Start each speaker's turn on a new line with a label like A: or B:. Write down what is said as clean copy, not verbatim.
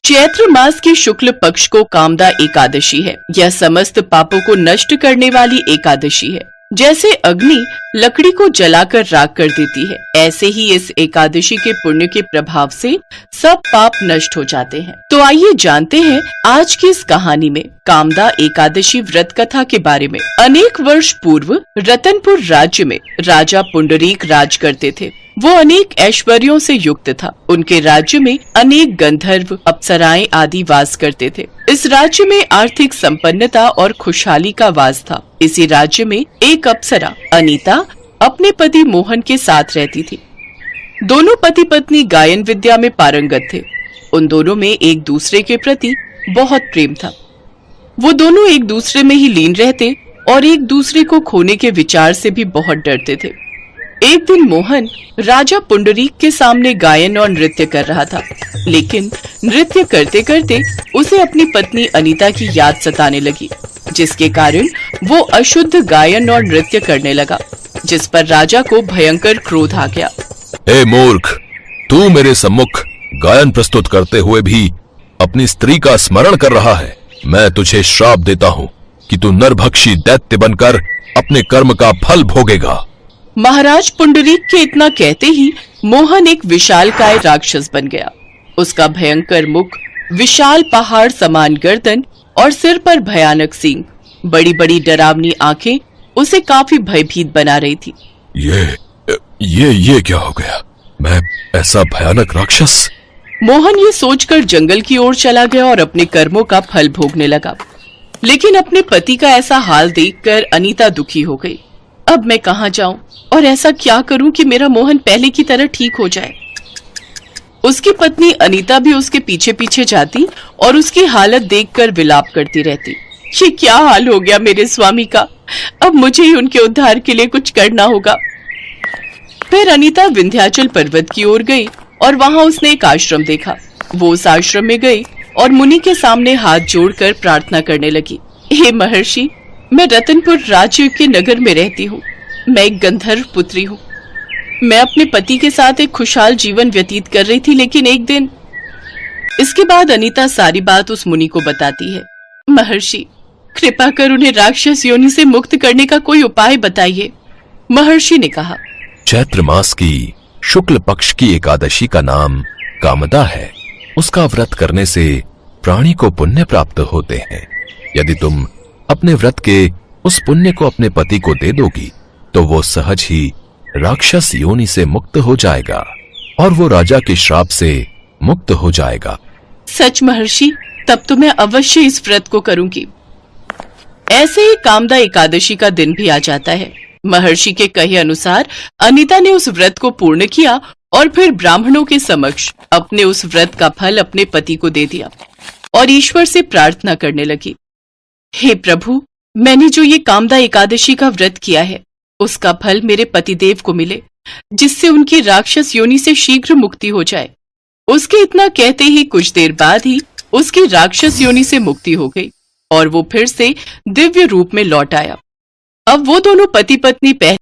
A: चैत्र मास की शुक्ल पक्ष को कामदा एकादशी है। यह समस्त पापों को नष्ट करने वाली एकादशी है। जैसे अग्नि लकड़ी को जलाकर राख कर देती है, ऐसे ही इस एकादशी के पुण्य के प्रभाव से सब पाप नष्ट हो जाते हैं। तो आइए जानते हैं आज की इस कहानी में कामदा एकादशी व्रत कथा के बारे में। अनेक वर्ष पूर्व रतनपुर राज्य में राजा पुंडरीक राज करते थे। वो अनेक ऐश्वर्यों से युक्त था। उनके राज्य में अनेक गंधर्व, अप्सराएं आदि वास करते थे। इस राज्य में आर्थिक संपन्नता और खुशहाली का वास था। इसी राज्य में एक अप्सरा अनीता अपने पति मोहन के साथ रहती थी। दोनों पति पत्नी गायन विद्या में पारंगत थे। उन दोनों में एक दूसरे के प्रति बहुत प्रेम था। वो दोनों एक दूसरे में ही लीन रहते और एक दूसरे को खोने के विचार से भी बहुत डरते थे। एक दिन मोहन राजा पुंडरीक के सामने गायन और नृत्य कर रहा था, लेकिन नृत्य करते करते उसे अपनी पत्नी अनीता की याद सताने लगी, जिसके कारण वो अशुद्ध गायन और नृत्य करने लगा, जिस पर राजा को भयंकर क्रोध आ गया।
B: ए मूर्ख, तू मेरे सम्मुख गायन प्रस्तुत करते हुए भी अपनी स्त्री का स्मरण कर रहा है। मैं तुझे श्राप देता हूँ कि तू नरभक्षी दैत्य बनकर अपने कर्म का फल भोगेगा।
A: महाराज पुंडरीक के इतना कहते ही मोहन एक विशालकाय राक्षस बन गया। उसका भयंकर मुख, विशाल पहाड़ समान गर्दन और सिर पर भयानक सींग, बड़ी बड़ी डरावनी आंखें उसे काफी भयभीत बना रही थी।
B: ये क्या हो गया? मैं ऐसा भयानक राक्षस?
A: मोहन ये सोचकर जंगल की ओर चला गया और अपने कर्मों का फल भोगने लगा। लेकिन अपने पति का ऐसा हाल देखकर अनीता दुखी हो गई। अब मैं कहाँ जाऊं और ऐसा क्या करूं कि मेरा मोहन पहले की तरह ठीक हो जाए। उसकी पत्नी अनीता भी उसके पीछे पीछे जाती और उसकी हालत देखकर विलाप करती रहती। ये क्या हाल हो गया मेरे स्वामी का, अब मुझे ही उनके उद्धार के लिए कुछ करना होगा। फिर अनीता विंध्याचल पर्वत की ओर गई और वहां उसने एक आश्रम देखा। वो उस आश्रम में गई और मुनि के सामने हाथ जोड़कर प्रार्थना करने लगी। हे महर्षि, मैं रतनपुर राज्य के नगर में रहती हूँ। मैं एक गंधर्व पुत्री हूँ। मैं अपने पति के साथ एक खुशहाल जीवन व्यतीत कर रही थी, लेकिन एक दिन। इसके बाद अनीता सारी बात उस मुनि को बताती है। महर्षि, कृपा कर उन्हें राक्षस योनि से मुक्त करने का कोई उपाय बताइए। महर्षि ने कहा,
B: चैत्र मास की शुक्ल पक्ष की एकादशी का नाम कामदा है। उसका व्रत करने से प्राणी को पुण्य प्राप्त होते हैं। यदि तुम अपने व्रत के उस पुण्य को अपने पति को दे दोगी तो वो सहज ही राक्षस योनि से मुक्त हो जाएगा और वो राजा के श्राप से मुक्त हो जाएगा।
A: सच महर्षि, तब तो मैं अवश्य इस व्रत को करूंगी। ऐसे ही कामदा एकादशी का दिन भी आ जाता है। महर्षि के कहे अनुसार अनीता ने उस व्रत को पूर्ण किया और फिर ब्राह्मणों के समक्ष अपने उस व्रत का फल अपने पति को दे दिया और ईश्वर से प्रार्थना करने लगी। हे प्रभु, मैंने जो ये कामदा एकादशी का व्रत किया है, उसका फल मेरे पतिदेव को मिले, जिससे उनकी राक्षस योनि से शीघ्र मुक्ति हो जाए। उसके इतना कहते ही कुछ देर बाद ही उसकी राक्षस योनि से मुक्ति हो गई और वो फिर से दिव्य रूप में लौट आया। अब वो दोनों पति पत्नी पहले